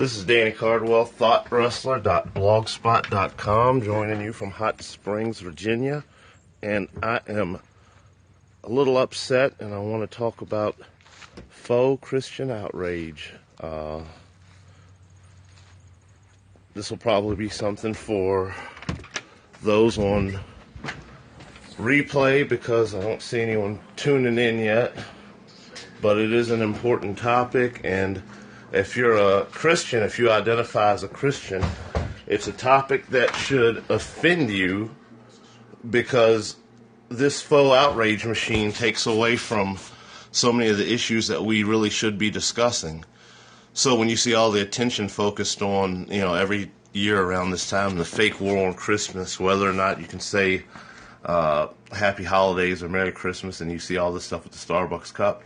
This is Danny Cardwell, thoughtwrestler.blogspot.com, joining you from Hot Springs, Virginia. And I am a little upset, and I want to talk about faux Christian outrage. This will probably be something for those on replay because I don't see anyone tuning in yet. But it is an important topic, and if you're a Christian, if you identify as a Christian, it's a topic that should offend you because this faux outrage machine takes away from so many of the issues that we really should be discussing. So when you see all the attention focused on, every year around this time, the fake war on Christmas, whether or not you can say Happy Holidays or Merry Christmas, and you see all this stuff with the Starbucks cup,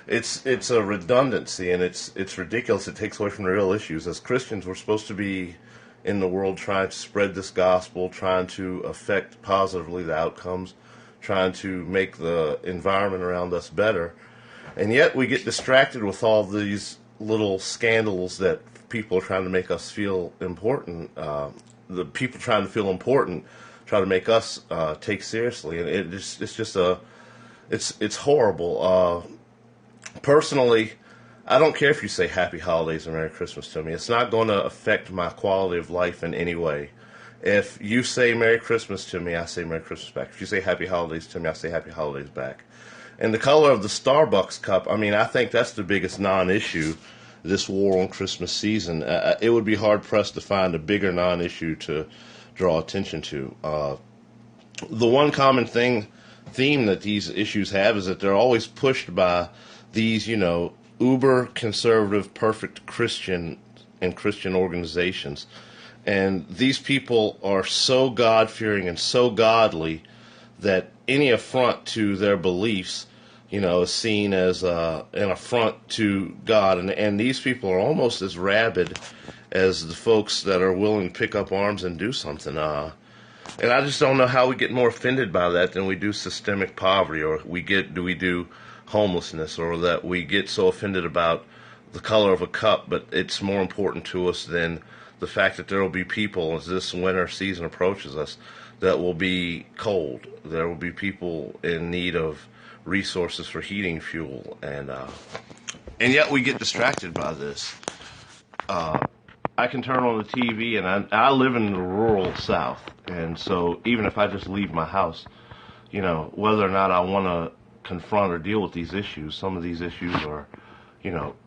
it's a redundancy, and it's ridiculous. It takes away from the real issues. As Christians, we're supposed to be in the world trying to spread this gospel, trying to affect positively the outcomes, trying to make the environment around us better. And yet we get distracted with all these little scandals that people are trying to make us feel important. The people trying to feel important try to make us take seriously, and it's horrible. Personally, I don't care if you say Happy Holidays or Merry Christmas to me. It's not going to affect my quality of life in any way. If you say Merry Christmas to me, I say Merry Christmas back. If you say Happy Holidays to me, I say Happy Holidays back. And the color of the Starbucks cup, I think that's the biggest non-issue this war on Christmas season. It would be hard-pressed to find a bigger non-issue to draw attention to. The one common theme that these issues have is that they're always pushed by these, uber conservative, perfect Christian and Christian organizations. And these people are so God-fearing and so godly that any affront to their beliefs, is seen as an affront to God. And these people are almost as rabid as the folks that are willing to pick up arms and do something. And I just don't know how we get more offended by that than we do systemic poverty, or we do homelessness, or that we get so offended about the color of a cup. But it's more important to us than the fact that there will be people, as this winter season approaches us, that will be cold. There will be people in need of resources for heating fuel, and yet we get distracted by this. I can turn on the TV, and I live in the rural South, and so even if I just leave my house, whether or not I want to confront or deal with these issues, some of these issues are,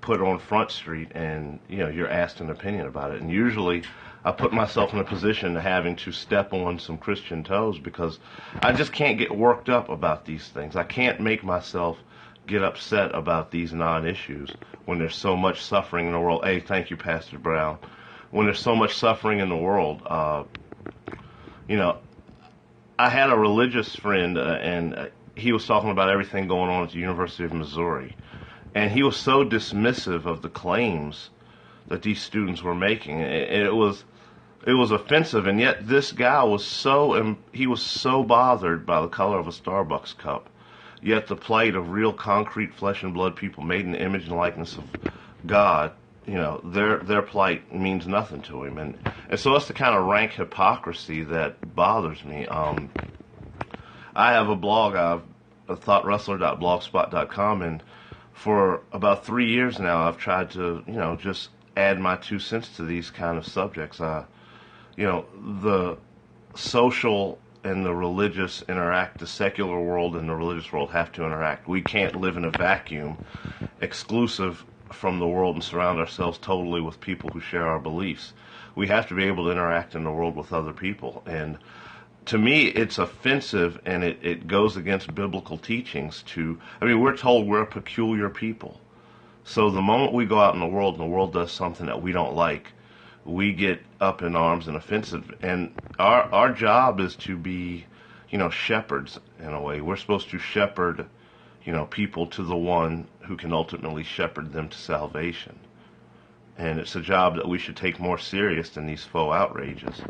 put on Front Street, and, you're asked an opinion about it. And usually I put myself in a position of having to step on some Christian toes because I just can't get worked up about these things. I can't make myself get upset about these non-issues when there's so much suffering in the world. Hey, thank you, Pastor Brown. When there's so much suffering in the world, I had a religious friend, and he was talking about everything going on at the University of Missouri. And he was so dismissive of the claims that these students were making. It was offensive, and yet this guy was so bothered by the color of a Starbucks cup. Yet the plight of real concrete flesh and blood people made in the image and likeness of God, their plight means nothing to him. And so that's the kind of rank hypocrisy that bothers me. I have a blog, thoughtwrestler.blogspot.com, and for about 3 years now I've tried to, just add my 2 cents to these kind of subjects. The social and the religious interact. The secular world and the religious world have to interact. We can't live in a vacuum exclusive from the world and surround ourselves totally with people who share our beliefs. We have to be able to interact in the world with other people. And to me, it's offensive, and it goes against biblical teachings we're told we're a peculiar people. So the moment we go out in the world and the world does something that we don't like, we get up in arms and offensive. And our job is to be, shepherds in a way. We're supposed to shepherd, people to the one who can ultimately shepherd them to salvation. And it's a job that we should take more serious than these faux outrages.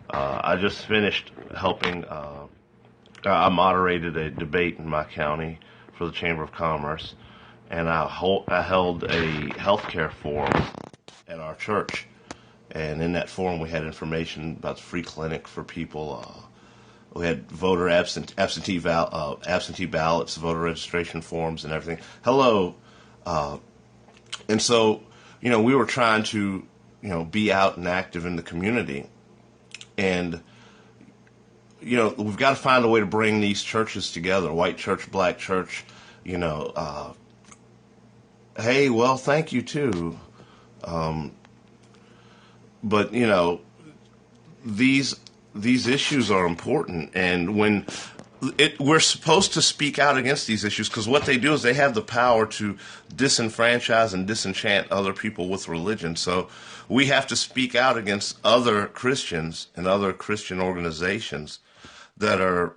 I just finished helping, I moderated a debate in my county for the Chamber of Commerce, and I held a healthcare forum at our church. And in that forum, we had information about the free clinic for people. We had voter absentee ballots, voter registration forms, and everything. Hello. And so, we were trying to, be out and active in the community. And, we've got to find a way to bring these churches together, white church, black church, hey, well, thank you too. But, these issues are important. And when we're supposed to speak out against these issues, because what they do is they have the power to disenfranchise and disenchant other people with religion. So we have to speak out against other Christians and other Christian organizations that are,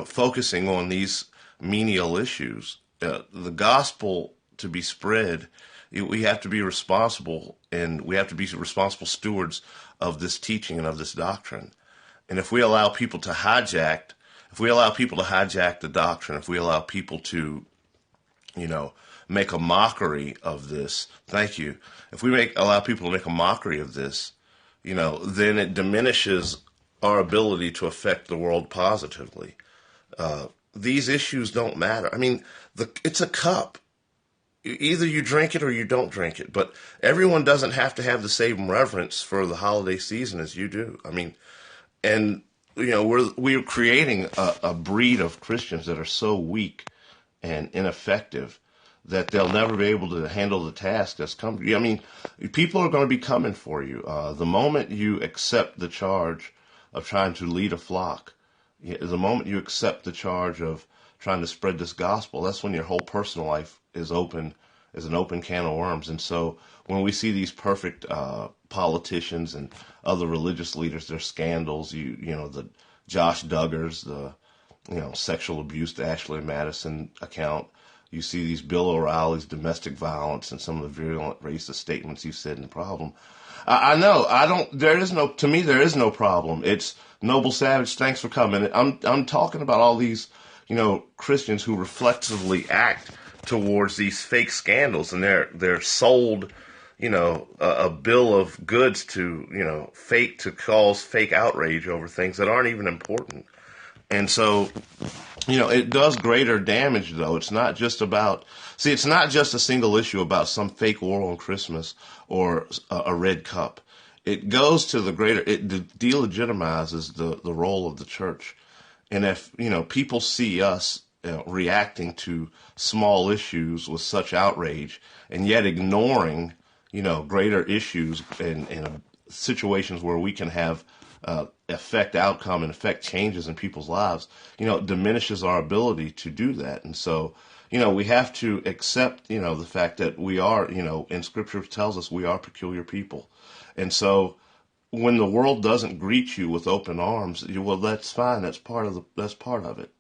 focusing on these menial issues. The gospel to be spread, we have to be responsible, and we have to be responsible stewards of this teaching and of this doctrine. And if we allow people to hijack the doctrine, if we allow people to, make a mockery of this, thank you. If we allow people to make a mockery of this, then it diminishes our ability to affect the world positively. These issues don't matter. I mean, it's a cup. Either you drink it or you don't drink it. But everyone doesn't have to have the same reverence for the holiday season as you do. I mean, and we're creating a breed of Christians that are so weak and ineffective that they'll never be able to handle the task that's come to you. I mean, people are going to be coming for you. The moment you accept the charge of trying to lead a flock, the moment you accept the charge of trying to spread this gospel, that's when your whole personal life is an open can of worms. And so when we see these perfect politicians and other religious leaders, their scandals, the Josh Duggars, the sexual abuse, the Ashley Madison account, you see these Bill O'Reilly's domestic violence and some of the virulent racist statements you said in the problem. To me, there is no problem. It's Noble Savage. Thanks for coming. I'm talking about all these, Christians who reflexively act towards these fake scandals, and they're sold, a bill of goods to, to cause fake outrage over things that aren't even important. And so, it does greater damage, though. It's not just a single issue about some fake war on Christmas or a red cup. It goes to it delegitimizes the role of the church. And if, people see us reacting to small issues with such outrage and yet ignoring, greater issues and situations where we can have affect outcome and affect changes in people's lives, it diminishes our ability to do that. And so, we have to accept, the fact that we are, and Scripture tells us we are peculiar people. And so when the world doesn't greet you with open arms, well, that's fine. That's part of it.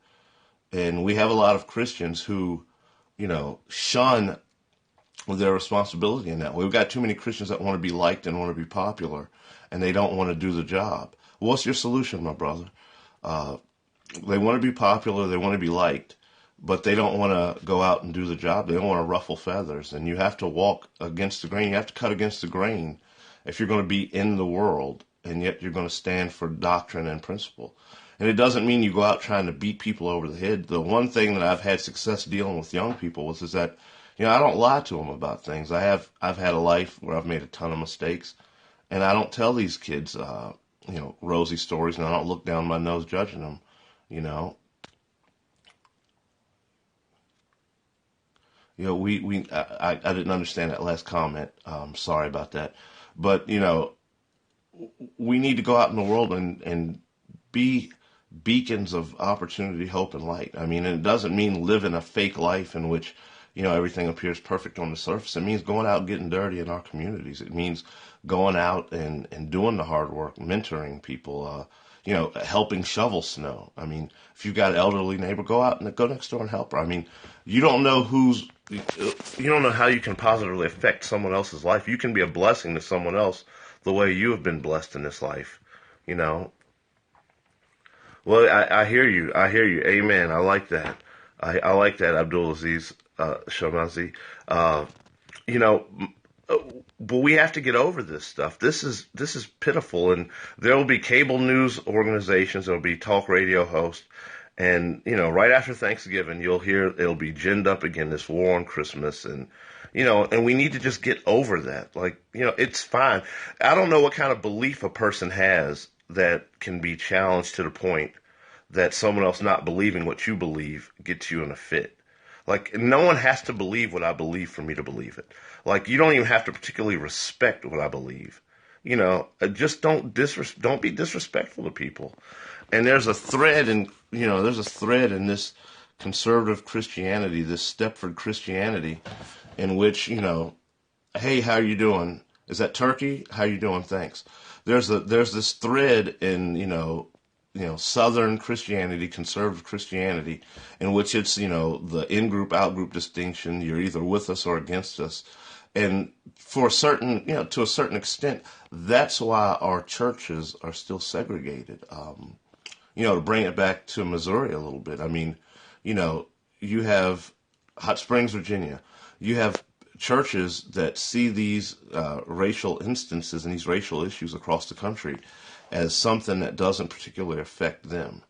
And we have a lot of Christians who, shun their responsibility in that way. We've got too many Christians that want to be liked and want to be popular, and they don't want to do the job. What's your solution, my brother? They want to be popular, they want to be liked, but they don't want to go out and do the job. They don't want to ruffle feathers, and you have to walk against the grain. You have to cut against the grain if you're going to be in the world, and yet you're going to stand for doctrine and principle. And it doesn't mean you go out trying to beat people over the head. The one thing that I've had success dealing with young people is that, I don't lie to them about things. I've had a life where I've made a ton of mistakes, and I don't tell these kids, rosy stories, and I don't look down my nose judging them, I didn't understand that last comment. Sorry about that. But, we need to go out in the world and be beacons of opportunity, hope, and light. I mean, it doesn't mean living a fake life in which, everything appears perfect on the surface. It means going out and getting dirty in our communities. It means going out and doing the hard work, mentoring people, helping shovel snow. I mean, if you've got an elderly neighbor, go out and go next door and help her. I mean, you don't know how you can positively affect someone else's life. You can be a blessing to someone else the way you have been blessed in this life, Well, I hear you. Amen. I like that. I like that, Abdulaziz Shamazi. but we have to get over this stuff. This is pitiful, and there will be cable news organizations, there will be talk radio hosts, and right after Thanksgiving, you'll hear it'll be ginned up again, this war on Christmas, and we need to just get over that. Like, it's fine. I don't know what kind of belief a person has that can be challenged to the point that someone else not believing what you believe gets you in a fit. Like, no one has to believe what I believe for me to believe it. Like, you don't even have to particularly respect what I believe. Just don't be disrespectful to people. And there's a thread in this conservative Christianity, this Stepford Christianity, in which, hey, how you doing? Is that turkey? How you doing? Thanks. There's this thread in, Southern Christianity, conservative Christianity, in which it's, the in-group, out-group distinction. You're either with us or against us. And for a certain, to a certain extent, that's why our churches are still segregated. To bring it back to Missouri a little bit. I mean, you have Hot Springs, Virginia. You have churches that see these racial instances and these racial issues across the country as something that doesn't particularly affect them.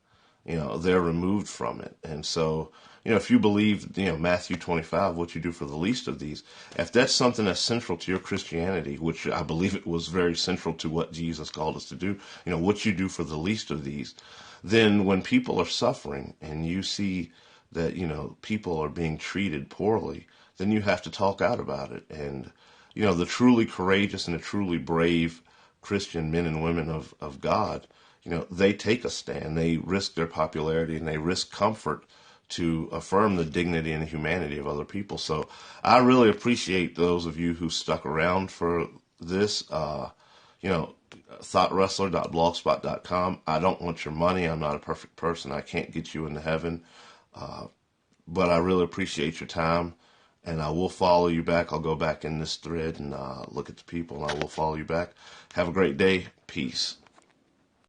They're removed from it. And so, if you believe, Matthew 25, what you do for the least of these, if that's something that's central to your Christianity, which I believe it was very central to what Jesus called us to do, what you do for the least of these, then when people are suffering and you see that, people are being treated poorly, then you have to talk out about it. And, the truly courageous and the truly brave Christian men and women of God, they take a stand. They risk their popularity and they risk comfort to affirm the dignity and the humanity of other people. So I really appreciate those of you who stuck around for this. Thoughtwrestler.blogspot.com. I don't want your money. I'm not a perfect person. I can't get you into heaven. But I really appreciate your time, and I will follow you back. I'll go back in this thread and look at the people, and I will follow you back. Have a great day. Peace.